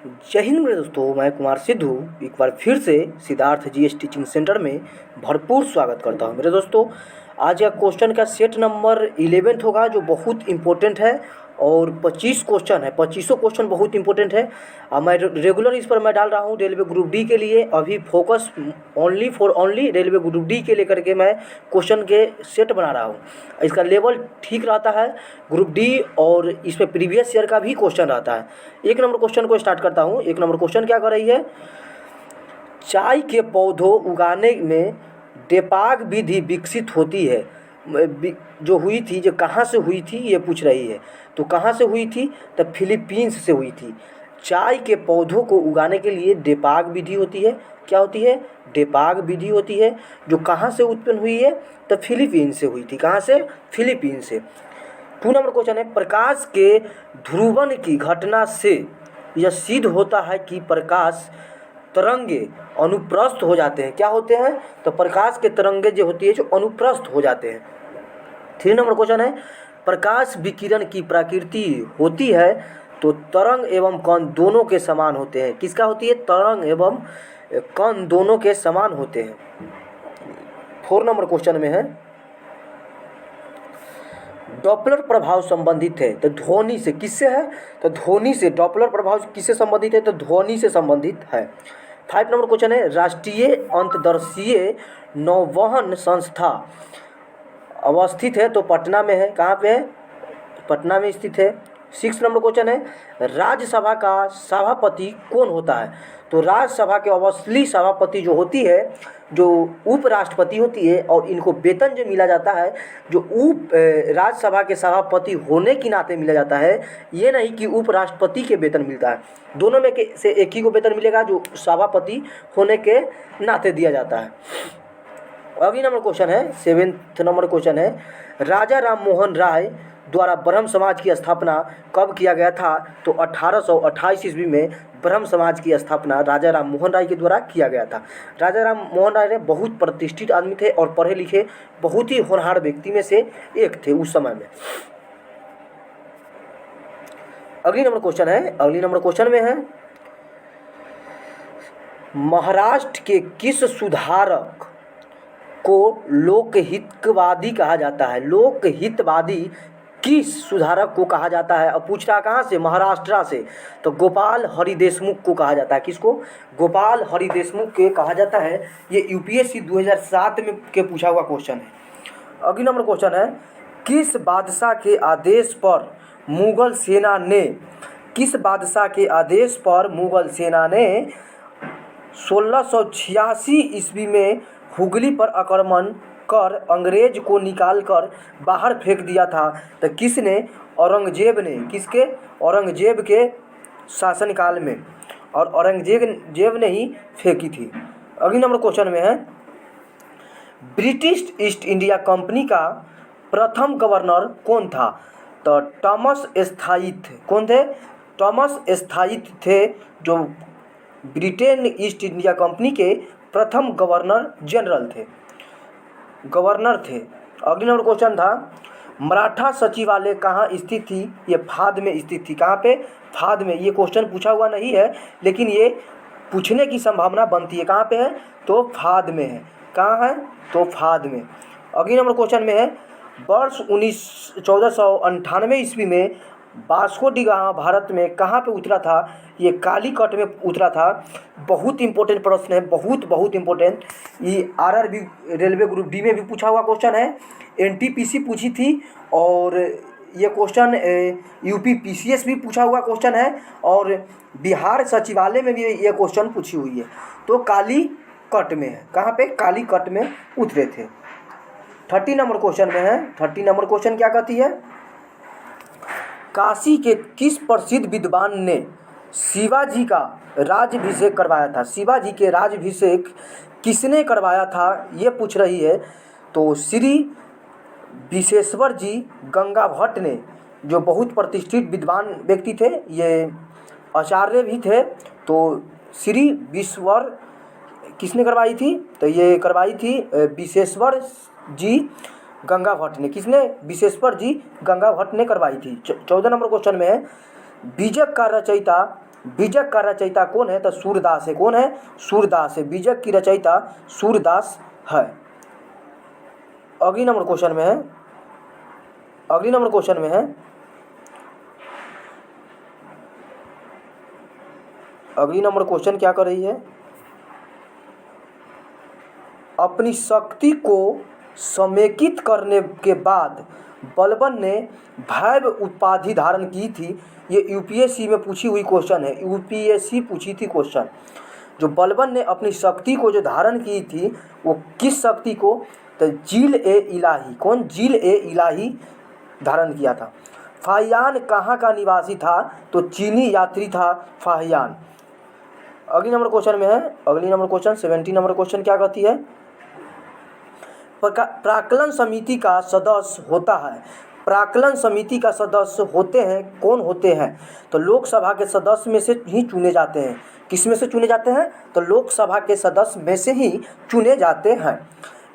जय हिंद मेरे दोस्तों, मैं कुमार सिद्धू एक बार फिर से सिद्धार्थ जीएस टीचिंग सेंटर में भरपूर स्वागत करता हूं। मेरे दोस्तों, आज का क्वेश्चन का सेट नंबर 11 होगा, जो बहुत इम्पोर्टेंट है और 25 क्वेश्चन है। 25 क्वेश्चन बहुत इंपॉर्टेंट है। मैं रेगुलर इस पर मैं डाल रहा हूँ रेलवे ग्रुप डी के लिए। अभी focus only railway group D के लेकर के मैं क्वेश्चन के सेट बना रहा हूँ। इसका लेवल ठीक रहता है ग्रुप डी, और इसमें प्रीवियस ईयर का भी क्वेश्चन रहता है। एक नंबर क्वेश्चन को स्टार्ट करता हूँ। एक नंबर क्वेश्चन क्या कर रही है, चाय के पौधों उगाने में डेपाग विधि विकसित होती है, जो हुई थी, जो कहाँ से हुई थी ये पूछ रही है। तो कहाँ से हुई थी, तो फिलीपींस से हुई थी। चाय के पौधों को उगाने के लिए डेपाग विधि होती है। क्या होती है? डेपाग विधि होती है, जो कहाँ से उत्पन्न हुई है, तो फिलीपींस से हुई थी। कहाँ से? फिलीपींस से। 2 नंबर क्वेश्चन है, प्रकाश के ध्रुवन की घटना से यह सिद्ध होता है कि प्रकाश तरंगे अनुप्रस्थ हो जाते हैं। क्या होते हैं? तो प्रकाश के तरंगे जो होती है, जो अनुप्रस्थ हो जाते हैं। 3 नंबर क्वेश्चन है, प्रकाश विकिरण की प्रकृति होती है तो तरंग एवं कण दोनों के समान होते हैं। किसका होती है? तरंग एवं कण दोनों के समान होते हैं। 4 नंबर क्वेश्चन में है, डॉपलर प्रभाव संबंधित है तो ध्वनि से। किससे है? तो ध्वनि से। डॉपलर प्रभाव किससे संबंधित है? तो ध्वनि से संबंधित है। 5 नंबर क्वेश्चन है, राष्ट्रीय अंतर्देशीय नौवहन संस्था अवस्थित है तो पटना में है। कहाँ पे है? पटना में स्थित है। 6 नंबर क्वेश्चन है, राज्यसभा का सभापति कौन होता है? तो राज्यसभा के असली सभापति जो होती है, जो उपराष्ट्रपति होती है, और इनको वेतन जो मिला जाता है, जो राज्यसभा के सभापति होने के नाते मिला जाता है, ये नहीं कि उपराष्ट्रपति के वेतन मिलता है। दोनों में से एक ही को वेतन मिलेगा, जो सभापति होने के नाते दिया जाता है। अगली नंबर क्वेश्चन है, 7th नंबर क्वेश्चन है, राजा राम मोहन राय द्वारा ब्रह्म समाज की स्थापना कब किया गया था? तो 1828 ईस्वी में ब्रह्म समाज की स्थापना राजा राम मोहन राय के द्वारा किया गया था। राजा राम मोहन राय बहुत प्रतिष्ठित आदमी थे और पढ़े लिखे बहुत ही होनहार व्यक्ति में से एक थे उस समय में। अगली नंबर क्वेश्चन में है, महाराष्ट्र के किस सुधारक को लोकहितवादी कहा जाता है? लोकहितवादी किस सुधारक को कहा जाता है? और पूछ रहा कहाँ से? महाराष्ट्र से। तो गोपाल हरि देशमुख को कहा जाता है। किसको? गोपाल हरि देशमुख के कहा जाता है। ये यूपीएससी 2007 में के पूछा हुआ क्वेश्चन है। अगली नंबर क्वेश्चन है, किस बादशाह के आदेश पर मुगल सेना ने 1686 ईस्वी में हुगली पर आक्रमण कर अंग्रेज को निकाल कर बाहर फेंक दिया था? तो किसने? औरंगजेब ने। किसके? औरंगजेब के शासनकाल में, और औरंगजेब ने ही फेंकी थी। अगली नंबर क्वेश्चन में है, ब्रिटिश ईस्ट इंडिया कंपनी का प्रथम गवर्नर कौन था? तो थॉमस स्थायिथ। कौन थे? थॉमस स्थायिथ थे, जो ब्रिटेन ईस्ट इंडिया कंपनी के प्रथम गवर्नर थे। अगले नंबर क्वेश्चन था, मराठा सचिवालय कहाँ स्थित थी? ये फाद में स्थित थी। कहाँ पे? फाद में। ये क्वेश्चन पूछा हुआ नहीं है, लेकिन ये पूछने की संभावना बनती है। कहाँ पे है? तो फाद में है। कहाँ है? तो फाद में। अगले नंबर क्वेश्चन में है, वर्ष 1498 ईस्वी में वास्को डी गामा भारत में कहाँ पे उतरा था? ये कालीकट में उतरा था। बहुत इंपॉर्टेंट प्रश्न है, बहुत इंपॉर्टेंट। ये आरआरबी रेलवे ग्रुप डी में भी पूछा हुआ क्वेश्चन है, एनटीपीसी पूछी थी, और ये क्वेश्चन यूपी पीसीएस भी पूछा हुआ क्वेश्चन है, और बिहार सचिवालय में भी ये क्वेश्चन पूछी हुई है। तो कालीकट में है। कहाँ पे? कालीकट में उतरे थे। 30 नंबर क्वेश्चन में है। 30 नंबर क्वेश्चन क्या कहती है, काशी के किस प्रसिद्ध विद्वान ने शिवाजी का राज्याभिषेक करवाया था? शिवाजी के राज्याभिषेक किसने करवाया था, ये पूछ रही है। तो श्री विश्वेश्वर जी गंगा भट्ट ने, जो बहुत प्रतिष्ठित विद्वान व्यक्ति थे, ये आचार्य भी थे। तो श्री विश्वर किसने करवाई थी? तो ये करवाई थी विश्वेश्वर जी गंगा भट्ट ने। किसने? विश्वेश्वर जी गंगा भट्ट ने करवाई थी। 14 नंबर क्वेश्चन में है, बीजक का रचयिता बीजक का रचयिता कौन है? तो सूरदास है। कौन है? सूरदास है। बीजक की रचयिता सूरदास है। अगली नंबर क्वेश्चन में है, अगली नंबर क्वेश्चन में है, अगली नंबर क्वेश्चन क्या कर रही है? अपनी शक्ति को समेकित करने के बाद बलबन ने भैव उपाधि धारण की थी। ये यूपीएससी में पूछी हुई क्वेश्चन है, यूपीएससी पूछी थी क्वेश्चन। जो बलबन ने अपनी शक्ति को जो धारण की थी वो किस शक्ति को? तो जील ए इलाही। कौन? जील ए इलाही धारण किया था। फाहियान कहाँ का निवासी था? तो चीनी यात्री था फाहियान। अगली नंबर क्वेश्चन में है, अगली नंबर क्वेश्चन 70 नंबर क्वेश्चन क्या कहती है? प्राक्कलन समिति का सदस्य होता है। प्राक्कलन समिति का सदस्य होते हैं, कौन होते हैं? तो लोकसभा के सदस्य में से ही चुने जाते हैं। किस में से चुने जाते हैं? तो लोकसभा के सदस्य में से ही चुने जाते हैं।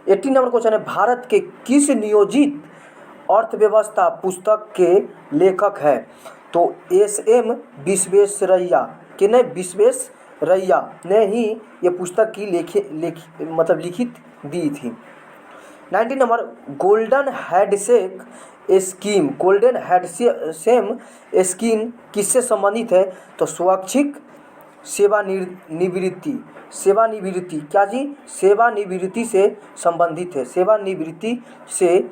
80 नंबर क्वेश्चन है, भारत के किस नियोजित अर्थव्यवस्था पुस्तक के लेखक है? तो एस.एम. विश्वेश्वरैया के ने विश्वेश्वरैया ने ही ये पुस्तक की लिखित दी थी। 90 number, golden handshake scheme, golden handshake scheme किससे संबंधित है? तो स्वैच्छिक सेवानिवृत्ति, सेवानिवृत्ति क्या जी? सेवानिवृत्ति से संबंधित है, सेवानिवृत्ति से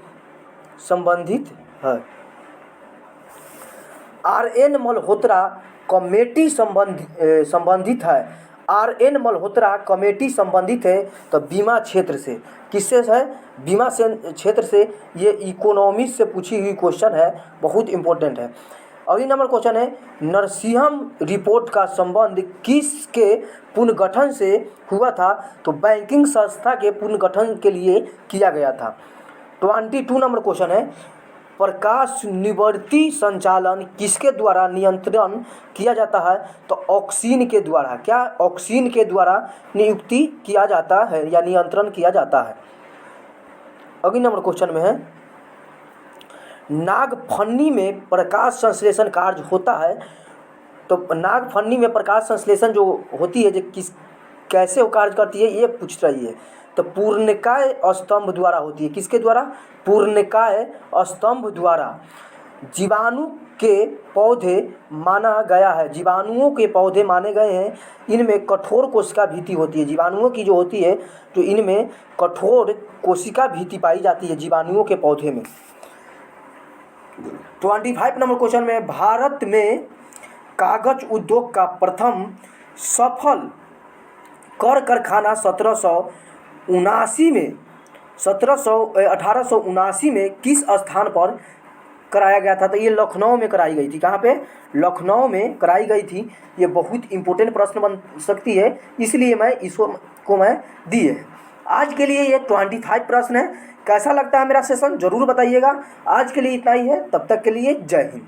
संबंधित है। आर.एन. मल्होत्रा कमेटी संबंधित है। आर.एन. मल्होत्रा कमेटी संबंधित है तो बीमा क्षेत्र से। किससे है? बीमा क्षेत्र से। ये इकोनॉमिक्स से पूछी हुई क्वेश्चन है, बहुत इंपॉर्टेंट है। अगली नंबर क्वेश्चन है, नरसिंहम रिपोर्ट का संबंध किसके पुनर्गठन से हुआ था? तो बैंकिंग संस्था के पुनर्गठन के लिए किया गया था। 22 नंबर क्वेश्चन है, प्रकाश निवर्ती संचालन किसके द्वारा नियंत्रण किया जाता है? तो ऑक्सीन के द्वारा। क्या? ऑक्सीन के द्वारा नियुक्ति किया जाता है या नियंत्रण किया जाता है। अगली नंबर क्वेश्चन में है, नागफनी में प्रकाश संश्लेषण कार्य होता है। तो नागफनी में प्रकाश संश्लेषण जो होती है, जो कैसे वो कार्य करती है, ये पूछ रही है। तो पूर्णिकाय स्तंभ द्वारा होती है। किसके द्वारा? पूर्णिकाय स्तंभ द्वारा। जीवाणु के पौधे माना गया है, जीवाणुओं के पौधे माने गए हैं, इनमें कठोर कोशिका भित्ति होती है। जीवाणुओं की जो होती है, तो इनमें कठोर कोशिका भित्ति पाई जाती है जीवाणुओं के पौधे में। 25 नंबर क्वेश्चन में, भारत में कागज उद्योग का प्रथम सफल कर कारखाना 1879 में किस स्थान पर कराया गया था? तो ये लखनऊ में कराई गई थी। कहाँ पे? लखनऊ में कराई गई थी। ये बहुत इंपॉर्टेंट प्रश्न बन सकती है, इसलिए मैं इसको मैं दिए। आज के लिए ये 25 प्रश्न है। कैसा लगता है मेरा सेशन? जरूर बताइएगा। आज के लिए इतना ही है, तब तक के लिए जय हिंद।